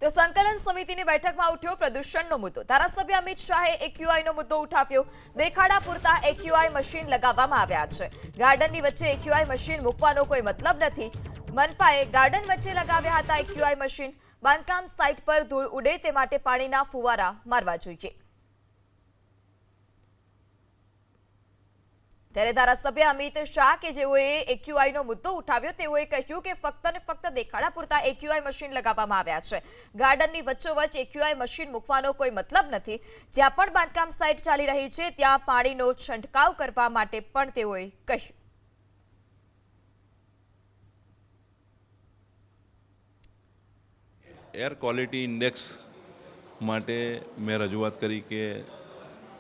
તો સંકલન સમિતિની બેઠકમાં ઉઠ્યો પ્રદૂષણનો મુદ્દો। ધારાસભ્ય અમિત શાહે એક્યુઆઈનો મુદ્દો ઉઠાવ્યો। દેખાડા પૂરતા એક્યુઆઈ મશીન લગાવવામાં આવ્યા છે। ગાર્ડનની વચ્ચે એક્યુઆઈ મશીન મૂકવાનો કોઈ મતલબ નથી। મનપાએ ગાર્ડન વચ્ચે લગાવ્યા હતા એક્યુઆઈ મશીન। બાંધકામ સાઇટ પર ધૂળ ઉડે તે માટે પાણીના ફુવારા મારવા જોઈએ। ત્યારે ધારાસભ્ય અમિત શાહ કે જેઓએ એક્યુઆઈનો મુદ્દો ઉઠાવ્યો તેઓએ કહ્યું કે ફક્ત ને ફક્ત દેખાડા પૂરતા એક્યુઆઈ મશીન લગાવવામાં આવ્યા છે। ગાર્ડનની વચ્ચોવચ્ચ એક્યુઆઈ મશીન મૂકવાનો કોઈ મતલબ નથી। જ્યાં પણ બાંધકામ સાઇટ ચાલી રહી છે ત્યાં પાણીનો છંટકાવ કરવા માટે પણ તેઓએ કહ્યું। એર ક્વોલિટી ઇન્ડેક્સ માટે મેં રજૂઆત કરી કે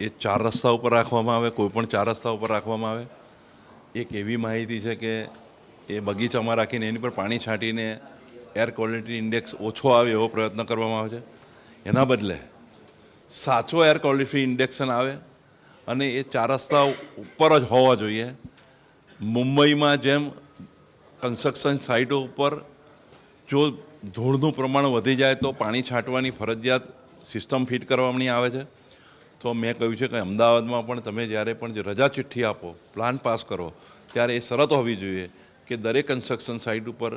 એ 4 રસ્તા ઉપર રાખવામાં આવે, કોઈ પણ 4 રસ્તા ઉપર રાખવામાં આવે। એક એવી માહિતી છે કે એ બગીચામાં રાખીને એની પર પાણી છાંટીને એર ક્વોલિટી ઇન્ડેક્સ ઓછો આવે એવો પ્રયત્ન કરવામાં આવે છે। એના બદલે સાચો એર ક્વોલિટી ઇન્ડેક્શન આવે અને એ 4 રસ્તા ઉપર જ હોવા જોઈએ। મુંબઈમાં જેમ કન્સ્ટ્રક્શન સાઇટો ઉપર જો ધૂળનું પ્રમાણ વધી જાય તો પાણી છાંટવાની ફરજિયાત સિસ્ટમ ફિટ કરવામાં આવે છે। તો મેં કહ્યું છે કે અમદાવાદમાં પણ તમે જ્યારે પણ રજા ચિઠ્ઠી આપો, પ્લાન પાસ કરો, ત્યારે એ શરત હોવી જોઈએ કે દરેક કન્સ્ટ્રક્શન સાઇટ ઉપર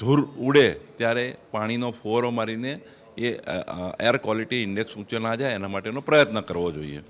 ધૂળ ઉડે ત્યારે પાણીનો ફુવારો મારીને એ એર ક્વોલિટી ઇન્ડેક્સ ઊંચો ના જાય એના માટેનો પ્રયત્ન કરવો જોઈએ।